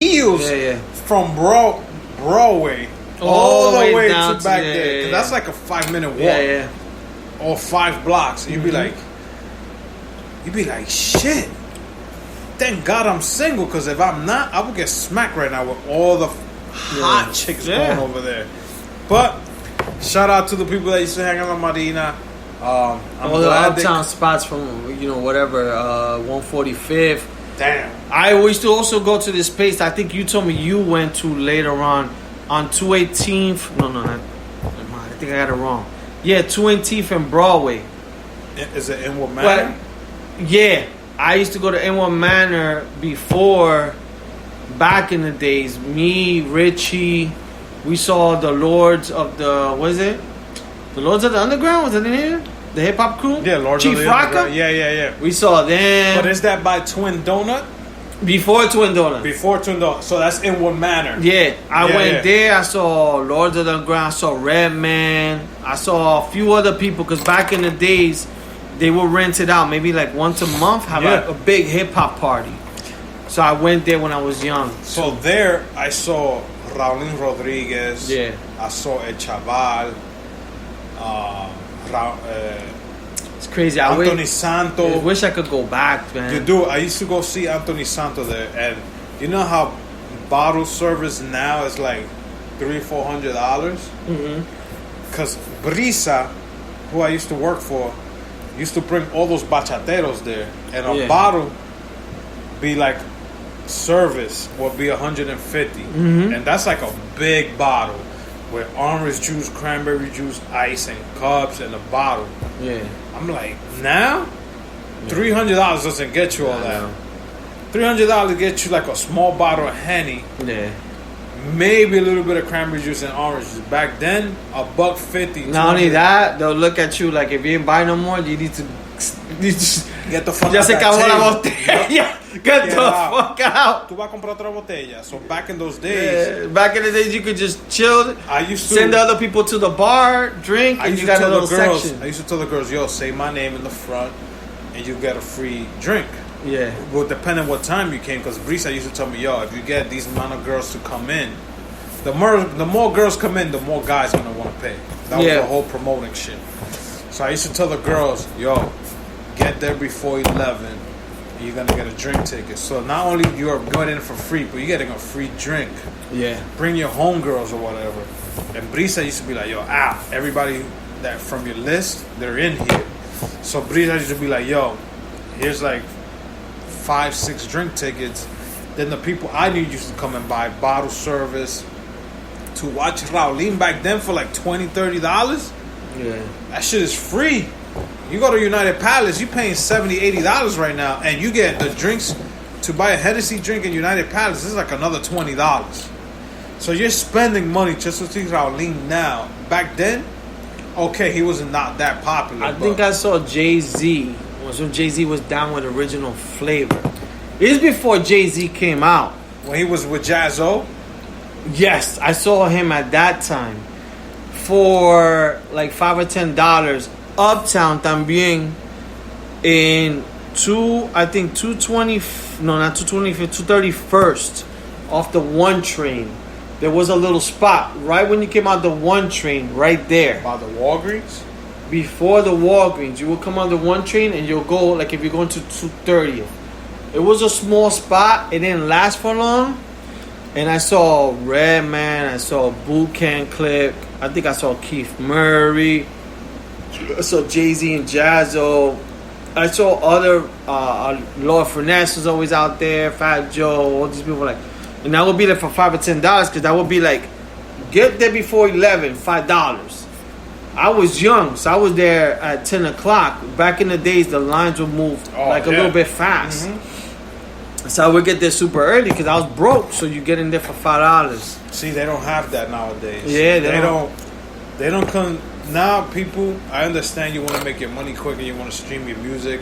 heels from Broadway all the way to back there. Cause that's like a 5-minute walk. Or 5 blocks. And you'd be like, shit. Thank God I'm single, because if I'm not, I would get smacked right now with all the hot chicks going over there. But shout out to the people that used to hang out in Marina. All the uptown spots from whatever 145th. Damn. I used to also go to this place. I think you told me you went to later on 218th. No, not. I think I got it wrong. Yeah, 218th and Broadway. Is it Inwood Manor? Yeah, I used to go to Inwood Manor before. Back in the days, me, Richie, we saw the Lords of the. What is it? The Lords of the Underground? Was that the name? The hip hop crew? Yeah, Lords Chief of the Rocka? Underground. Yeah. We saw them. But is that by Twin Donut? Before Twin Donut. Before Twin Donut. So that's Inwood Manor. Yeah, I went there. I saw Lords of the Underground. I saw Redman. I saw a few other people, because back in the days, they would rent it out maybe like once a month, have a big hip hop party. So I went there when I was young. So there I saw Raulín Rodriguez. Yeah. I saw El Chaval. It's crazy. Anthony Santo. I wish I could go back, man. You do. I used to go see Anthony Santo there, and you know how bottle service now is like $300-$400. Because Brisa, who I used to work for, used to bring all those bachateros there, and a bottle be like service would be $150, and that's like a big bottle with orange juice, cranberry juice, ice, and cups, and a bottle. Yeah, I'm like, now $300 doesn't get you all that. $300 gets you like a small bottle of Henny. Yeah. Maybe a little bit of cranberry juice and orange juice. Back then, $1.50. Not only that, they'll look at you like, if you ain't buy no more, you need to get the fuck out. Ya se acabó la botella. Get the fuck out. Tú vas a comprar otra botella. So back in those days, back in the days, you could just chill. I used to send the other people to the bar, drink, and you got a little section. I used to tell the girls, yo, say my name in the front, and you get a free drink. Yeah. Well, depending what time you came, because Brisa used to tell me, yo, if you get these amount of girls to come in, the more girls come in, the more guys gonna want to pay. That was the whole promoting shit. So I used to tell the girls, yo, get there before 11, and you're gonna get a drink ticket. So not only you're going in for free, but you're getting a free drink. Yeah. Bring your homegirls or whatever. And Brisa used to be like, yo, everybody that from your list, they're in here. So Brisa used to be like, yo, here's like 5-6 drink tickets. Then the people I knew used to come and buy bottle service to watch Raulín back then for like $20-$30. Yeah, that shit is free. You go to United Palace, you paying $70-$80 right now, and you get the drinks. To buy a Hennessy drink in United Palace, this is like another $20. So you're spending money just to see Raulín now. Back then, okay, he was not that popular. I think I saw Jay-Z. When Jay-Z was down with Original Flavor. It was before Jay-Z came out. When he was with Jaz-O? Yes, I saw him at that time. For like $5 or $10. Uptown también. In 231st. Off the 1 train. There was a little spot. Right when you came out the 1 train. Right there. By the Walgreens? Before the Walgreens, you will come on the 1 train and you'll go, like if you're going to 230th. It was a small spot. It didn't last for long. And I saw Redman. I saw Boot Camp Click. I think I saw Keith Murray. I saw Jay-Z and Jaz-O. I saw other, Lord Finesse was always out there. Fat Joe. All these people like. And that would be like for $5 or $10. Because that would be like, get there before 11, $5. I was young, so I was there at 10 o'clock. Back in the days, the lines would move a little bit fast. So I would get there super early because I was broke. So you get in there for $5. See, they don't have that nowadays. Yeah, they don't come now. People, I understand you want to make your money quick and you want to stream your music,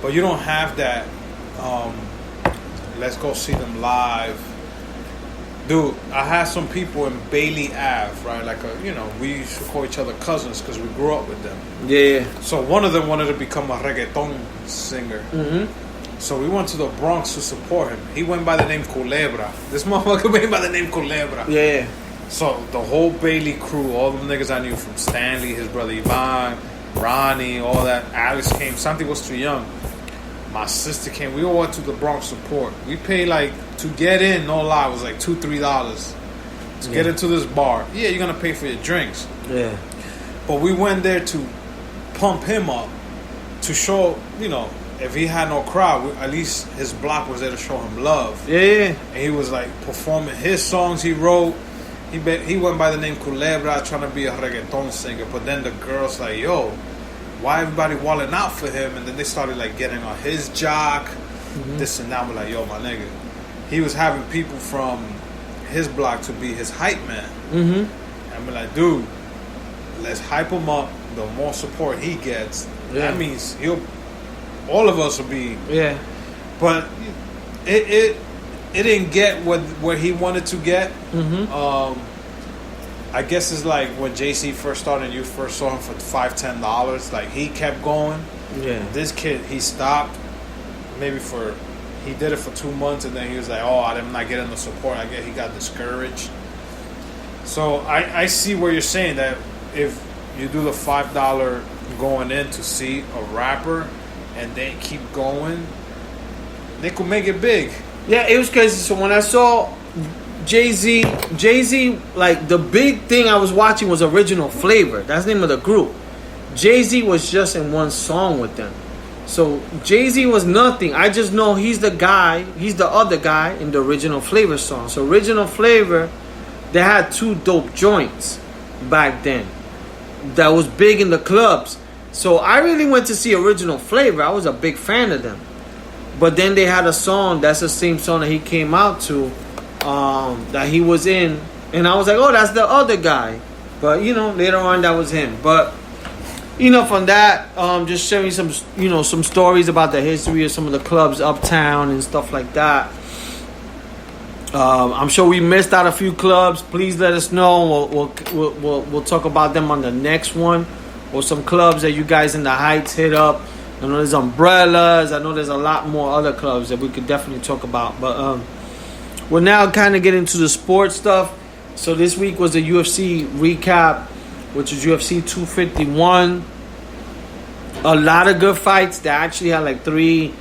but you don't have that. Let's go see them live. Dude, I had some people in Bailey Ave, right? Like, we used to call each other cousins because we grew up with them. Yeah. So one of them wanted to become a reggaeton singer. So we went to the Bronx to support him. He went by the name Culebra. This motherfucker went by the name Culebra. Yeah. So the whole Bailey crew, all the niggas I knew from Stanley, his brother Ivan, Ronnie, all that. Alex came. Santi was too young. My sister came. We all went to the Bronx support. We paid like, to get in, no lie, it was like $2-3 to get into this bar. Yeah, you're gonna pay for your drinks. Yeah. But we went there to pump him up, to show, you know, if he had no crowd, at least his block was there to show him love. Yeah. And he was like performing his songs he wrote. He went by the name Culebra, trying to be a reggaeton singer. But then the girls like, yo, why everybody walling out for him? And then they started like getting on his jock, this and that. We're like, yo, my nigga. He was having people from his block to be his hype man. And we're like, dude, let's hype him up. The more support he gets, that means all of us will be. Yeah. But it didn't get what he wanted to get. I guess it's like when JC first started and you first saw him for $5-10. Like, he kept going. Yeah. This kid, he stopped. He did it for 2 months, and then he was like, oh, I'm not getting the support. I guess he got discouraged. So I see where you're saying that if you do the $5 going in to see a rapper and they keep going, they could make it big. Yeah, it was crazy. So when I saw Jay-Z, like, the big thing I was watching was Original Flavor. That's the name of the group. Jay-Z was just in one song with them. So Jay-Z was nothing. I just know he's the other guy in the Original Flavor song. So Original Flavor, they had 2 dope joints back then that was big in the clubs. So I really went to see Original Flavor. I was a big fan of them. But then they had a song, that's the same song that he came out to, that he was in. And I was like, oh, that's the other guy. But, you know, later on, that was him. But, you know, from that, just sharing some, you know, some stories about the history of some of the clubs uptown and stuff like that. I'm sure we missed out a few clubs. Please let us know. We'll talk about them on the next one. Or some clubs that you guys in the Heights hit up. I know there's Umbrellas. I know there's a lot more other clubs that we could definitely talk about. But we'll now kind of get into the sports stuff. So this week was the UFC recap, which is UFC 251. A lot of good fights. They actually had like 3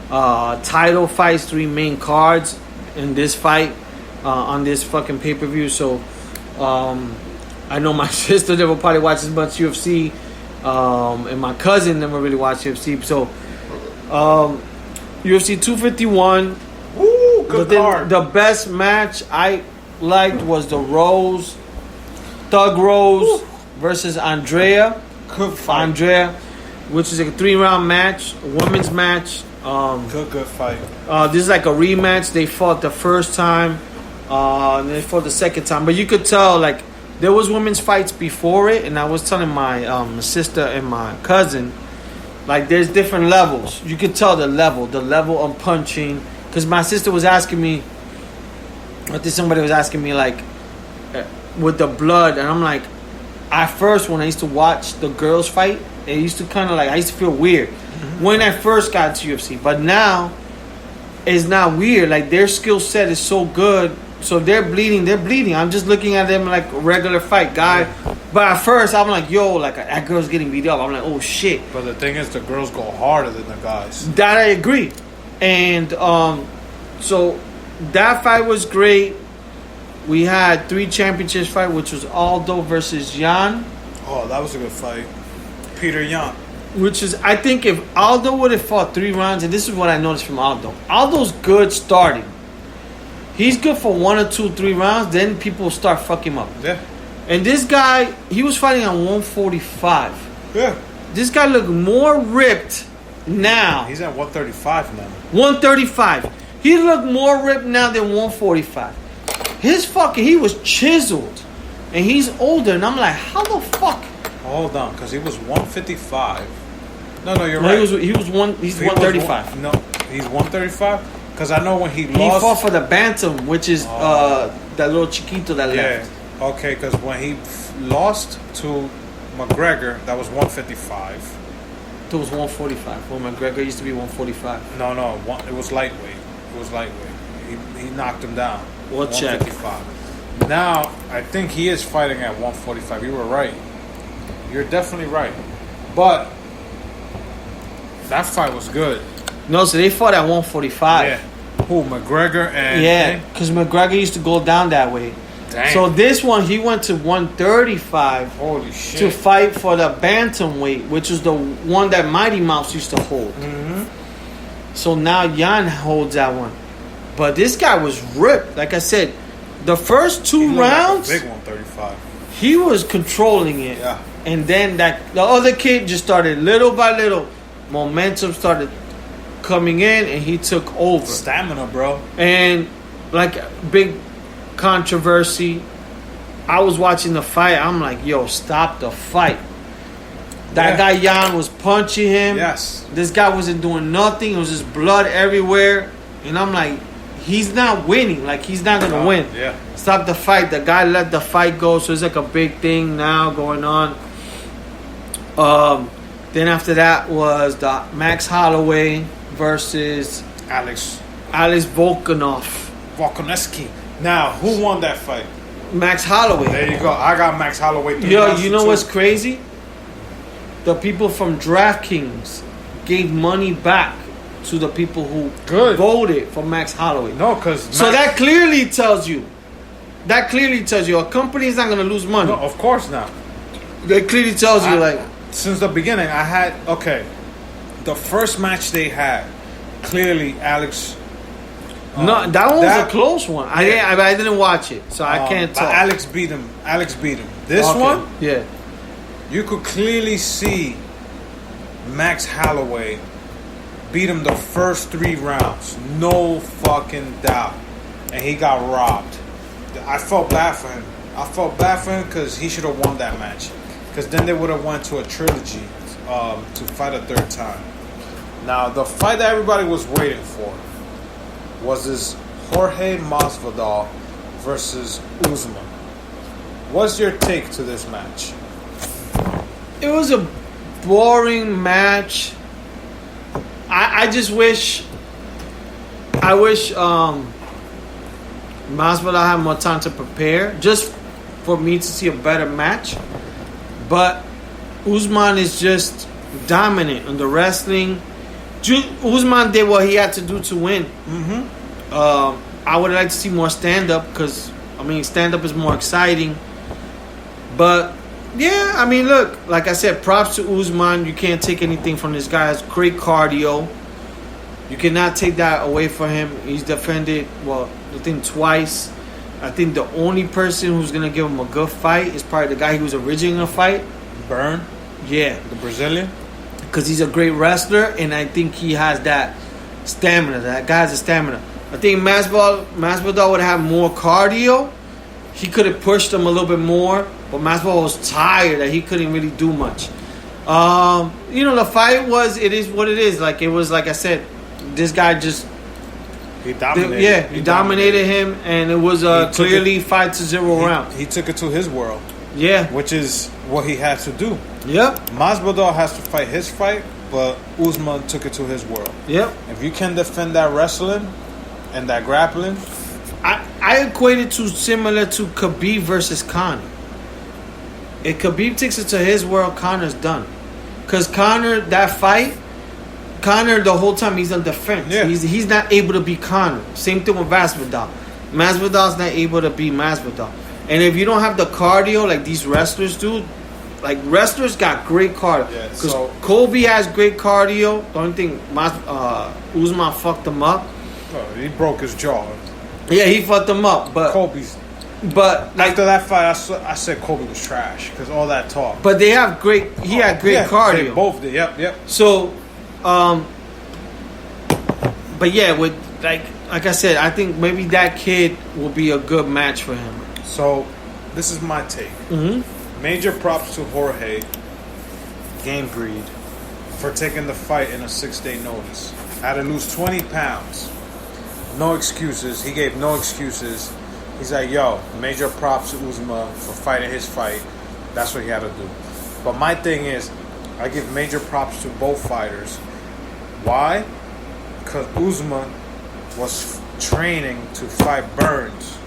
title fights, 3 main cards in this fight on this fucking pay-per-view. So I know my sister never probably watches much UFC. And my cousin never really watched UFC. So, UFC 251. Ooh, good card. The best match I liked was the Thug Rose versus Andrea. Good fight. Andrea, which is a 3-round match, a women's match. Good fight. This is like a rematch. They fought the first time, and they fought the second time. But you could tell, like, there was women's fights before it, and I was telling my sister and my cousin, like, there's different levels. You could tell the level of punching. Because my sister was asking me, I think somebody was asking me, like, with the blood, and I'm like, at first, when I used to watch the girls fight, it used to kind of like, I used to feel weird when I first got to UFC. But now, it's not weird. Like, their skill set is so good. So they're bleeding. I'm just looking at them like a regular fight guy. But at first, I'm like, yo, like, that girl's getting beat up. I'm like, oh, shit. But the thing is, the girls go harder than the guys. That I agree. And so that fight was great. We had 3 championships fight, which was Aldo versus Jan. Oh, that was a good fight. Peter Yan. Which is, I think if Aldo would have fought 3 rounds, and this is what I noticed from Aldo. Aldo's good starting. He's good for 1 or 2, 3 rounds. Then people start fucking him up. Yeah. And this guy, he was fighting on 145. Yeah. This guy looked more ripped now. He's at 135 now. 135. He looked more ripped now than 145. He was chiseled. And he's older. And I'm like, how the fuck? Hold on, because he was 155. No, you're right. He's 135. No, he's 135? Because I know when he lost... He fought for the Bantam, which is that little Chiquito that left. Yeah, okay, because when he lost to McGregor, that was 155. It was 145. Well, McGregor used to be 145. No, it was lightweight. He knocked him down. We'll check. 155. Now, I think he is fighting at 145. You were right. You're definitely right. But that fight was good. No, so they fought at 145. Yeah. Who, McGregor and... Yeah, because McGregor used to go down that way. Dang. So this one, he went to 135. Holy shit. To fight for the bantamweight, which is the one that Mighty Mouse used to hold. Mm-hmm. So now Jan holds that one. But this guy was ripped. Like I said, the first two rounds, like a big 135. he was controlling it. Yeah. And then the other kid just started little by little. Momentum started coming in, and he took over. Stamina, bro. And like big controversy. I was watching the fight. I'm like, yo, stop the fight. That guy Jan was punching him. Yes. This guy wasn't doing nothing. It was just blood everywhere. And I'm like, he's not winning. Like, he's not going to win. Yeah. Stop the fight. The guy let the fight go. So it's like a big thing now going on. Then after that was the Max Holloway versus Alex Volkanovski. Now, who won that fight? Max Holloway. There you go. I got Max Holloway. Yo, you know what's crazy? The people from DraftKings gave money back to the people who voted for Max Holloway. No, because... So that clearly tells you a company is not going to lose money. No, of course not. That clearly tells you, like... Since the beginning, I had... Okay, the first match they had, clearly Alex... no, that one was a close one. I didn't watch it, so I can't tell. Alex beat him. This one, yeah, you could clearly see Max Holloway beat him the first 3 rounds, no fucking doubt, and he got robbed. I felt bad for him. Because he should have won that match. Because then they would have went to a trilogy to fight a 3rd time. Now, the fight that everybody was waiting for was this Jorge Masvidal versus Usman. What's your take to this match? It was a boring match. I just wish Masvidal had more time to prepare, just for me to see a better match. But Usman is just dominant in the wrestling. Usman did what he had to do to win. Mm-hmm. I would like to see more stand-up because, stand-up is more exciting. But, yeah, look, like I said, props to Usman. You can't take anything from this guy. He has great cardio. You cannot take that away from him. He's defended, I think twice. I think the only person who's going to give him a good fight is probably the guy he was originally going to fight. Burn? Yeah. The Brazilian? Because he's a great wrestler, and I think he has that stamina. That guy has a stamina. I think Masvidal would have more cardio. He could have pushed him a little bit more, but Masvidal was tired that he couldn't really do much. The fight it is what it is. Like, it was, like I said, this guy just... He dominated. He dominated him, and it was clearly 5-0 round. He took it to his world. Yeah. Which is what he had to do. Yep. Masvidal has to fight his fight, but Usman took it to his world. Yep. If you can defend that wrestling and that grappling... I equate it to similar to Khabib versus Conor. If Khabib takes it to his world, Conor's done. Because Conor, the whole time he's on defense. Yeah. He's not able to beat Conor. Same thing with Masvidal. Masvidal's not able to beat Masvidal. And if you don't have the cardio like these wrestlers do, like wrestlers got great cardio. Because Kobe has great cardio. The only thing, Usman fucked him up. Oh, he broke his jaw. Yeah, he fucked him up. But after that fight, I said Kobe was trash because all that talk. But they have great. He had great cardio. They both did. Yep. So, but yeah, with like I said, I think maybe that kid will be a good match for him. So, this is my take. Mm-hmm. Major props to Jorge, Game Greed, for taking the fight in a 6-day notice. Had to lose 20 pounds. No excuses. He gave no excuses. He's like, yo, major props to Usman for fighting his fight. That's what he had to do. But my thing is, I give major props to both fighters. Why? Because Usman was training to fight Burns.